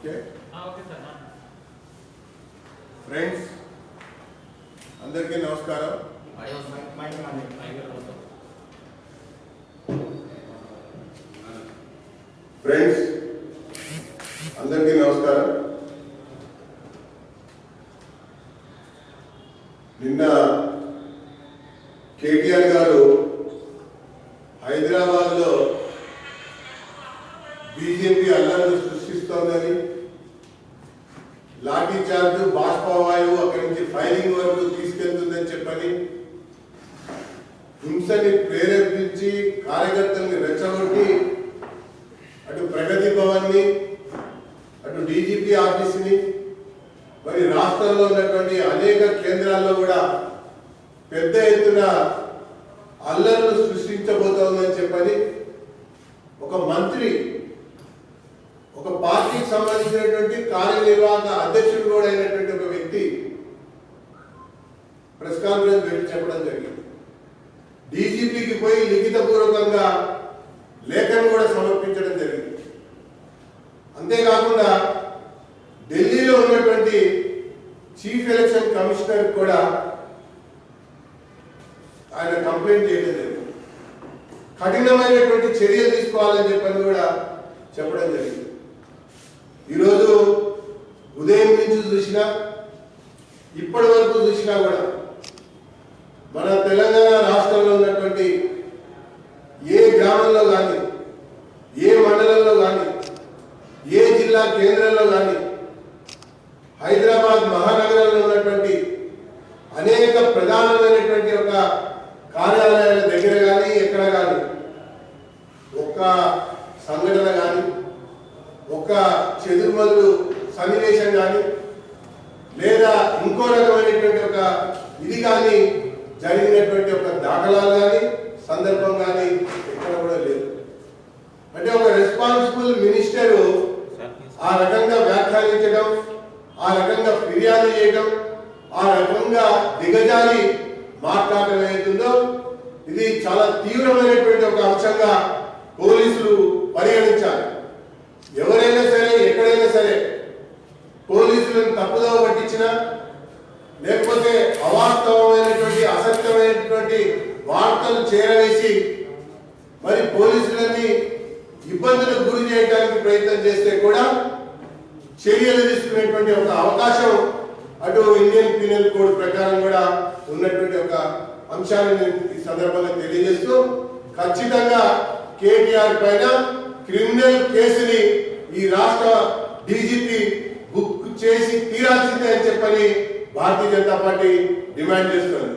Okay sir. Friends అందరికీ నమస్కారం. Friends అందరికీ నమస్కారం. నిన్న కేటీఆర్ గారు హైదరాబాద్లో బీజేపీ అల్లర్లు సృష్టిస్తోందని, లాఠీ చార్జ్ బాష్పవాయువు అక్కడి నుంచి ఫైరింగ్ వరకు తీసుకెళ్తుందని చెప్పని హింసని ప్రేరేపించి కార్యకర్తల్ని రెచ్చగొట్టి అటు ప్రగతి భవన్ని, అటు డీజీపీ ఆఫీస్ని, మరి రాష్ట్రంలో ఉన్నటువంటి అనేక కేంద్రాల్లో కూడా పెద్ద ఎత్తున అల్లర్లు సృష్టించబోతోందని చెప్పని ఒక మంత్రి, ఒక పార్టీకి సంబంధించినటువంటి కార్యనిర్వాహక అధ్యక్షుడు కూడా అయినటువంటి ఒక వ్యక్తి ప్రెస్ కాన్ఫరెన్స్ పెట్టి చెప్పడం జరిగింది. డీజీపీకి పోయి లిఖితపూర్వకంగా లేఖను కూడా సమర్పించడం జరిగింది. అంతేకాకుండా ఢిల్లీలో ఉన్నటువంటి చీఫ్ ఎలక్షన్ కమిషనర్ కూడా ఆయన కంప్లైంట్ చేయడం జరిగింది. కఠినమైనటువంటి చర్యలు తీసుకోవాలని చెప్పని కూడా చెప్పడం జరిగింది. ఈరోజు ఉదయం నుంచి చూసినా, ఇప్పటి వరకు చూసినా కూడా మన తెలంగాణ రాష్ట్రంలో ఉన్నటువంటి ఏ గ్రామంలో కానీ, ఏ మండలంలో కానీ, ఏ జిల్లా కేంద్రంలో కానీ, హైదరాబాద్ మహానగరంలో ఉన్నటువంటి అనేక ప్రధానమైనటువంటి ఒక కార్యాలయాల దగ్గర కానీ, ఎక్కడ కానీ ఒక్క సంఘటన కానీ, ఒక్క చెదురుమదురు సన్నివేశం కానీ, లేదా ఇంకో రకమైనటువంటి ఒక ఇది కానీ జరిగినటువంటి ఒక దాఖలాలు కానీ, సందర్భం కానీ ఎక్కడ కూడా లేదు. అంటే ఒక రెస్పాన్సిబుల్ మినిస్టరు ఆ రకంగా వ్యాఖ్యానించడం, ఆ రకంగా ఫిర్యాదు చేయడం, ఆ రకంగా దిగజారి మాట్లాడటం ఏదైతుందో ఇది చాలా తీవ్రమైనటువంటి ఒక అంశంగా పోలీసులు పరిగణించాలి. ఎవరైనా సరే, ఎక్కడైనా సరే పోలీసులను తప్పుదోవ పట్టించినా, లేకపోతే అవాస్తవమైనటువంటి అసత్యమైనటువంటి వార్తలు చేరవేసి మరి పోలీసులని ఇబ్బందులకు గురి చేయడానికి ప్రయత్నం చేస్తే కూడా చర్యలు తీసుకునేటువంటి ఒక అవకాశం అటు ఇండియన్ పీనల్ కోడ్ ప్రకారం కూడా ఉన్నటువంటి ఒక అంశాన్ని నేను ఈ సందర్భంగా తెలియజేస్తూ, ఖచ్చితంగా కేటీఆర్ పైన క్రిమినల్ కేసుని ఈ రాష్ట్ర డీజీపీ బుక్ చేసి తీరాల్సిందే అని చెప్పని భారతీయ జనతా పార్టీ డిమాండ్ చేస్తుంది.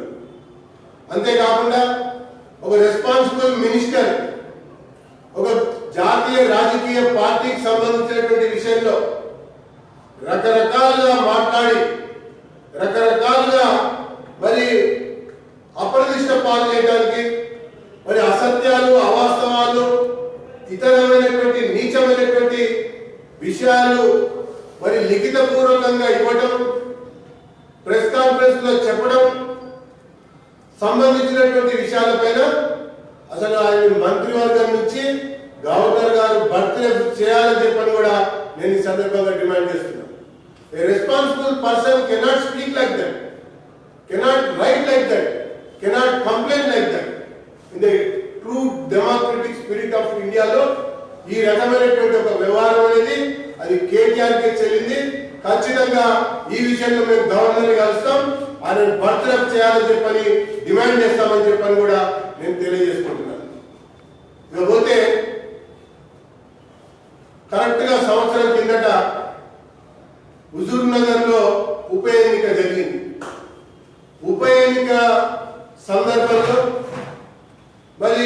అంతేకాకుండా ఒక రెస్పాన్సిబుల్ మినిస్టర్ ఒక జాతీయ రాజకీయ పార్టీకి సంబంధించినటువంటి విషయంలో రకరకాలుగా మాట్లాడి, రకరకాలుగా మరి అప్రదిష్ట పాలు చేయడానికి, మరి అసత్యాలు, అవాస్తవాలు, ఇతరమైనటువంటి నీచమైనటువంటి విషయాలు మరి లిఖిత పూర్వకంగా ఇవ్వటం, ప్రెస్ కాన్ఫరెన్స్ లో చెప్పడం, సంబంధించినటువంటి విషయాలపైన అసలు ఆయన మంత్రివర్గం నుంచి గవర్నర్ గారు బర్త్డే చేయాలని చెప్పని కూడా నేను ఈ సందర్భంగా డిమాండ్ చేస్తున్నాను. A responsible person cannot speak like that, cannot write like that, cannot complain like that. In the true democratic spirit of India లో ఈ రకమైనటువంటి ఒక వ్యవహారం అనేది అది కేటీఆర్ కి చెల్లింది. ఖచ్చితంగా ఈ విషయంలో మేము గవర్నర్ కలుస్తాం, ఆయన బర్త్డే చేయాలని చెప్పని డిమాండ్ చేస్తామని చెప్పని కూడా నేను తెలియజేసుకుంటున్నాను. ఇకపోతే కరెక్ట్ గా సంవత్సరం కిందట హుజూర్ నగర్ లో ఉప ఎన్నిక జరిగింది. ఉప ఎన్నిక సందర్భంలో మరి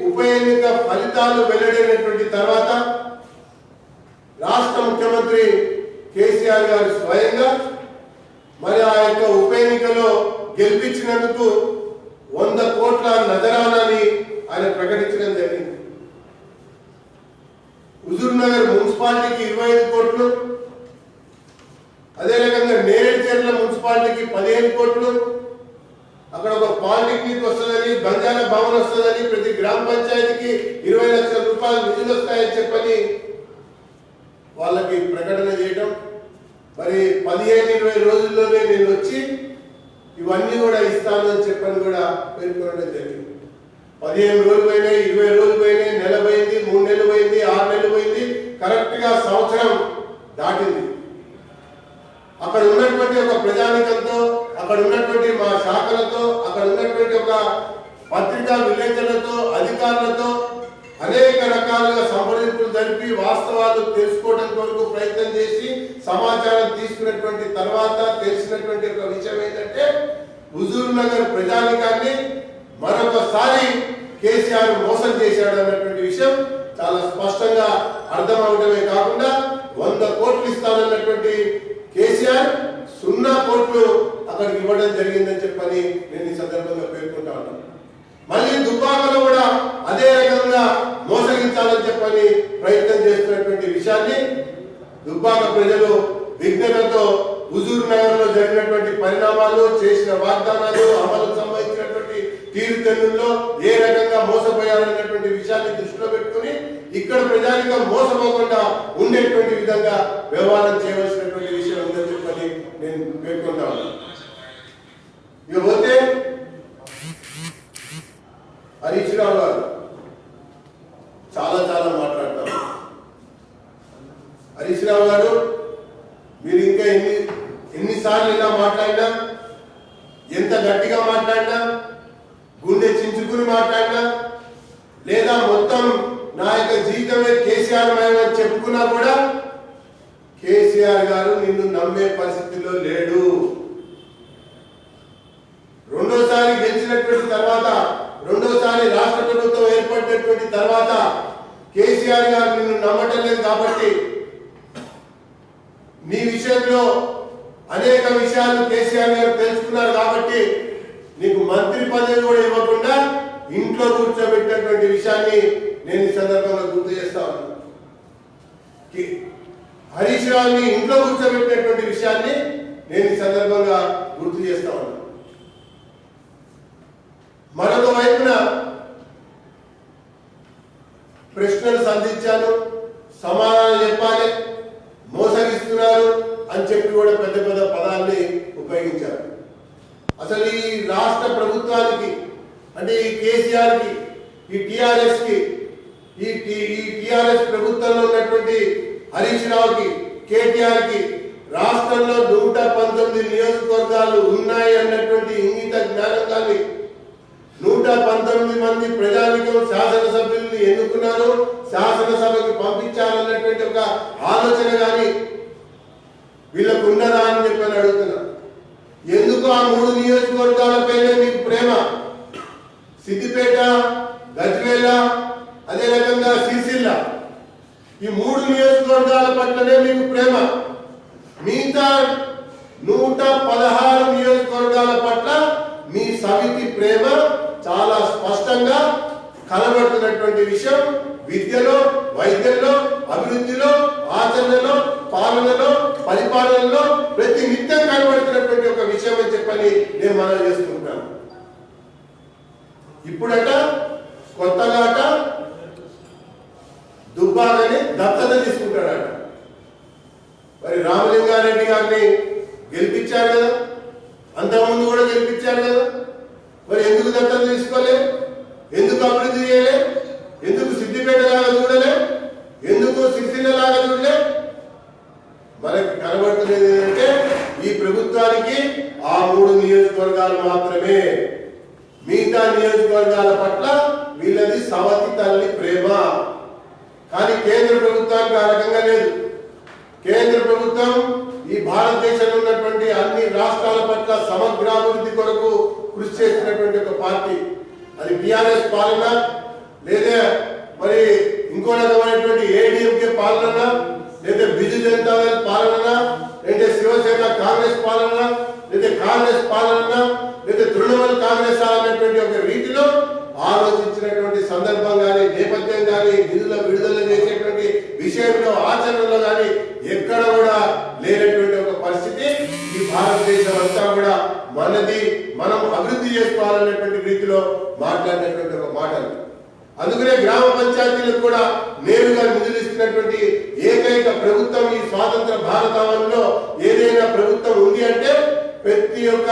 ఉప ఎన్నిక ఫలితాలు వెల్లడైనటువంటి తర్వాత రాష్ట్ర ముఖ్యమంత్రి కేసీఆర్ గారు స్వయంగా మరి ఆ యొక్క ఉప ఎన్నికలో గెలిపించినందుకు 100 కోట్ల నజరానాని ఆయన ప్రకటించడం జరిగింది. హుజూర్ నగర్ మున్సిపాలిటీకి 25 కోట్లు, అదే రకంగా నేరేడుచెర్ల మున్సిపాలిటీకి 15 కోట్లు, అక్కడ ఒక పాలిటెక్నిక్ వస్తుందని, బంజారా భవన్ వస్తుందని, ప్రతి గ్రామ పంచాయతీకి 20 లక్షల రూపాయలు నిధులు వస్తాయని చెప్పని వాళ్ళకి ప్రకటన చేయటం, మరి 15-20 రోజుల్లోనే నేను వచ్చి ఇవన్నీ కూడా ఇస్తాను అని చెప్పని కూడా పేర్కొనడం జరిగింది. 15 రోజులు పోయినాయి, 20 రోజులు పోయినాయి, నెల పోయింది, 3 నెలలు పోయింది, 6 నెలలు పోయింది, కరెక్ట్ గా సంవత్సరం దాటింది. అక్కడ ఉన్నటువంటి ఒక ప్రజానికంతో, అక్కడ ఉన్నటువంటి మా శాఖలతో, అక్కడ ఉన్నటువంటి ఒక పత్రికా విలేకరులతో, అధికారులతో అనేక రకాలుగా సంప్రదింపులు జరిపి వాస్తవాలు తెలుసుకోవడం కొరకు ప్రయత్నం చేసి సమాచారం తీసుకున్నటువంటి తర్వాత తెలిసినటువంటి ఒక విషయం ఏంటంటే హుజూర్ నగర్ ప్రజానికాన్ని మరొకసారి కేసీఆర్ మోసం చేశాడు అన్నటువంటి విషయం చాలా స్పష్టంగా అర్థం అవడమే కాకుండా 100 కోట్లు ఇస్తానన్నటువంటి కేసీఆర్ 0 కోట్లు అక్కడికి ఇవ్వడం జరిగిందని చెప్పని నేను ఈ సందర్భంగా పేర్కొంటా ఉన్నాను. మళ్ళీ దుబ్బాకలో కూడా అదే రకంగా మోసగించాలని చెప్పని ప్రయత్నం చేస్తున్నటువంటి విషయాన్ని దుబ్బాక ప్రజలు విజ్ఞతతో హుజూర్ నగర్ లో జరిగినటువంటి పరిణామాలు, చేసిన వాగ్దానాలు, అమలుకు సంబంధించినటువంటి తీరుతెన్నుల్లో ఏ రకంగా మోసపోయారన్నటువంటి విషయాన్ని దృష్టిలో పెట్టుకుని ఇక్కడ ప్రజానికం మోసపోకుండా ఉండేటువంటి విధంగా వ్యవహారం చేయవలసినటువంటి విషయం ఉందని చెప్పని నేను పేర్కొంటా ఉన్నాను. ఇకపోతే హరీష్ రావు గారు చాలా మాట్లాడతారు. హరీష్ రావు గారు మీరు ఇంకా ఎన్నిసార్లు ఇలా మాట్లాడినా, ఎంత గట్టిగా మాట్లాడినా, గుండె చించుకుని మాట్లాడినా, లేదా మొత్తం నా యొక్క జీవితమే కేసీఆర్ మయమని చెప్పుకున్నా కూడా కేసీఆర్ గారు నిన్ను నమ్మే పరిస్థితిలో లేడు. రెండోసారి గెలిచినటువంటి తర్వాత, రెండోసారి రాష్ట్ర ప్రభుత్వం ఏర్పడినటువంటి తర్వాత కేసీఆర్ గారు నిన్ను నమ్మటం లేదు కాబట్టి నీ విషయంలో అనేక విషయాలు కేసీఆర్ గారు తెలుసుకున్నారు కాబట్టి నీకు మంత్రి పదవి కూడా ఇవ్వకుండా ఇంట్లో కూర్చోబెట్టినటువంటి విషయాన్ని నేను ఈ సందర్భంగా గుర్తు చేస్తా ఉన్నాను. హరీష్ రావుని ఇంట్లో కూర్చోబెట్టినటువంటి విషయాన్ని నేను ఈ సందర్భంగా గుర్తు చేస్తా ఉన్నాను. మరొక వైపున ప్రశ్నలు సంధించాను, సమాధానం చెప్పాలి, మోసగిస్తున్నారు అని చెప్పి కూడా పెద్ద పెద్ద పదాన్ని ఉపయోగించారు. అసలు ఈ రాష్ట్ర ప్రభుత్వానికి అంటే ఈ కేసీఆర్ కి, ఈ టిఆర్ఎస్ కి, ఈ టిఆర్ఎస్ ప్రభుత్వంలో ఉన్నటువంటి హరీష్ రావుకి, కేటీఆర్ కి రాష్ట్రంలో 119 నియోజకవర్గాలు ఉన్నాయి అన్నటువంటి ఇంగిత జ్ఞానం కానీ 119 మంది ప్రజానికం శాసనసభ్యుల్ని ఎన్నుకున్నారు, శాసనసభకి పంపించాలన్నటువంటి ఒక ఆలోచన కానీ వీళ్ళకు ఉన్నదా అని చెప్పని అడుగుతున్నా. ఎందుకు ఆ 3 నియోజకవర్గాలపైనే మీకు ప్రేమ? సిద్దిపేట, గజ్వేల్, అదే రకంగా సిరిసిల్ల, ఈ 3 నియోజకవర్గాల పట్లనే మీకు ప్రేమ. మిగతా 116 నియోజకవర్గాల పట్ల మీ సమితి ప్రేమ చాలా స్పష్టంగా కనబడుతున్నటువంటి విషయం విద్యలో, వైద్యంలో, అభివృద్ధిలో, ఆచరణలో, పాలనలో, పరిపాలనలో ప్రతి నిత్యం కనబడుతున్నటువంటి ఒక విషయం అని చెప్పని నేను మనం చేసుకుంటాను. ఇప్పుడట కొత్తగాట దుబ్బాకని దత్తత తీసుకుంటాడట. మరి రామలింగారెడ్డి గారిని గెలిపించారు కదా, అంతకుముందు కూడా గెలిపించారు కదా, మరి ఎందుకు దత్తత తీసుకోలే? ఎందుకు అభివృద్ధి చేయలే? ఎందుకు సిద్దిపేట లాగా చూడలే? ఎందుకు సిరిసిల్ల లాగా చూడలే? మనకి కనబడుతున్నది ఏంటంటే ఈ ప్రభుత్వానికి ఆ 3 నియోజకవర్గాలు మాత్రమే, మిగతా నియోజకవర్గాల పట్ల వీళ్ళది సవతి తల్లి ప్రేమ. కానీ కేంద్ర ప్రభుత్వానికి ఆ రకంగా లేదు. కేంద్ర ప్రభుత్వం ఈ భారతదేశంలో ఉన్నటువంటి అన్ని రాష్ట్రాల పట్ల సమగ్రాభివృద్ధి కొరకు కృషి చేస్తున్నటువంటి ఒక పార్టీ. అది టిఆర్ఎస్ పాలన, లేదా మరి ఇంకో రకమైనటువంటి ఏడీఎంకే పాలన, లేదా బిజు జనతా దళ పాలన, లేదా శివసేన కాంగ్రెస్ పాలన, లేదా కాంగ్రెస్ పాలన, లేదా తృణమూల్ కాంగ్రెస్ అన్నటువంటి ఒక రీతిలో ఆలోచించినటువంటి సందర్భం కానీ, నేపథ్యం కానీ, నిధుల విడుదల చేసేటువంటి విషయంలో, ఆచరణలో కానీ ఎక్కడ కూడా లేనటువంటి ఒక పరిస్థితి. ఈ భారతదేశం అంతా కూడా మనది, మనం అభివృద్ధి చేసుకోవాలనేటువంటి రీతిలో మాట్లాడినటువంటి ఒక మాటలు. అందుకనే గ్రామ పంచాయతీలకు కూడా నేరుగా నిధులు ఇస్తున్నటువంటి ఏకైక ప్రభుత్వం ఈ స్వాతంత్ర భారతావనిలో ఏదైనా ప్రభుత్వం ఉంది అంటే ప్రతి ఒక్క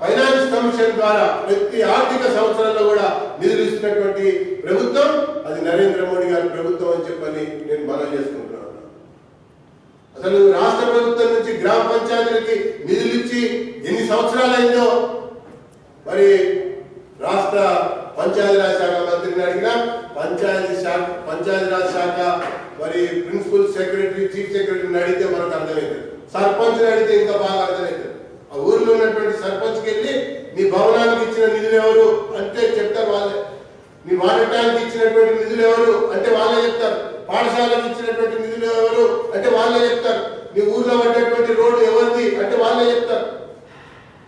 ఫైనాన్స్ కమిషన్ ద్వారా ప్రతి ఆర్థిక సంవత్సరంలో కూడా నిధులు ఇస్తున్నటువంటి ప్రభుత్వం అది నరేంద్ర మోడీ గారి ప్రభుత్వం అని చెప్పని నేను మనం చేసుకుంటున్నాను. అసలు రాష్ట్ర ప్రభుత్వం నుంచి గ్రామ పంచాయతీలకి నిధులు ఇచ్చి ఎన్ని సంవత్సరాలైందో మరి రాష్ట్ర పంచాయతీరాజ్ శాఖ మంత్రిని అడిగినా పంచాయతీరాజ్ శాఖ మరి ప్రిన్సిపల్ సెక్రటరీ చీఫ్ సెక్రటరీని అడిగితే మనకు అర్థమవుతుంది. సర్పంచ్ని అడిగితే ఇంకా బాగా అర్థమవుతుంది. ఆ ఊరిలో ఉన్నటువంటి సర్పంచ్కి వెళ్ళి నీ భవనానికి ఇచ్చిన నిధులు ఎవరు అంటే చెప్తారు వాళ్ళే. నీ వాటర్ ట్యాంక్ ఇచ్చినటువంటి నిధులు ఎవరు అంటే వాళ్ళే చెప్తారు. పాఠశాలకు ఇచ్చినటువంటి నిధులు ఎవరు అంటే వాళ్ళే చెప్తారు. నీ ఊర్లో పడ్డటువంటి రోడ్డు ఎవరిది అంటే వాళ్ళే చెప్తారు.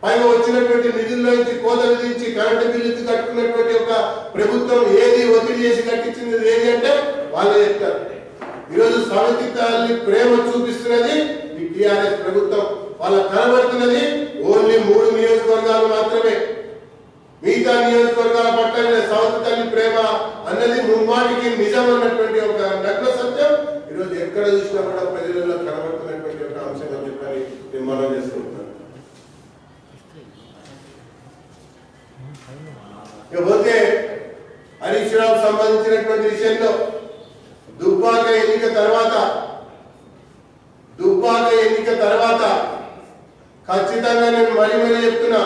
పైగా వచ్చినటువంటి నిధుల్లో నుంచి కోత విధించి కరెంటు బిల్లు కట్టుకున్నటువంటి ఒక ప్రభుత్వం ఏది ఒత్తిడి చేసి కట్టించింది ఏది అంటే వాళ్ళే చెప్తారు. ఈరోజు సమితి తల్లి ప్రేమ చూపిస్తున్నది ఈ టిఆర్ఎస్ ప్రభుత్వం. వాళ్ళకు కనబడుతున్నది ఓన్లీ 3 నియోజకవర్గాలు మాత్రమే. మిగతా నియోజకవర్గాల పట్ల సమితి తల్లి ప్రేమ అన్నది ముమ్మాటికి నిజం అన్నటువంటి ఒక నగ్న సత్యం ఈరోజు ఎక్కడ చూసినా కూడా ప్రజలలో కనబడుతున్నటువంటి ఒక అంశం అని చెప్పని నేను మనం చేసుకుంటున్నాను. ఇకపోతే హరీష్ రావు సంబంధించినటువంటి విషయంలో దుబ్బాక ఎన్నిక తర్వాత ఖచ్చితంగా నేను మరీ చెప్తున్నా,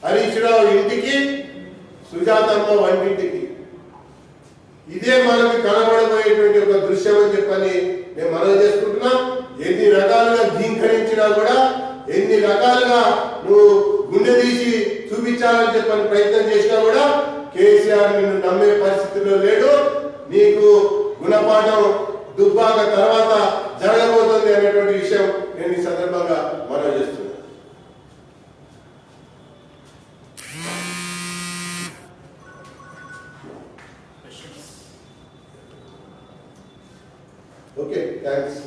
హరీష్ రావు ఇంటికి సుజాతమ్మ వంటింటికి ఇదే మనకి కనబడబోయేటువంటి ఒక దృశ్యం అని చెప్పని నేను మనం చేసుకుంటున్నా. ఎన్ని రకాలుగా ధీంకరించినా కూడా, ఎన్ని రకాలుగా నువ్వు గుండె తీసి చూపించాలని చెప్పని ప్రయత్నం చేసినా కూడా కేసీఆర్ నిన్ను నమ్మే పరిస్థితిలో లేడు. నీకు గుణపాఠం దుబ్బాక తర్వాత జరగబోతుంది అనేటువంటి విషయం నేను ఈ సందర్భంగా మనం చేస్తున్నాను. Okay, thanks.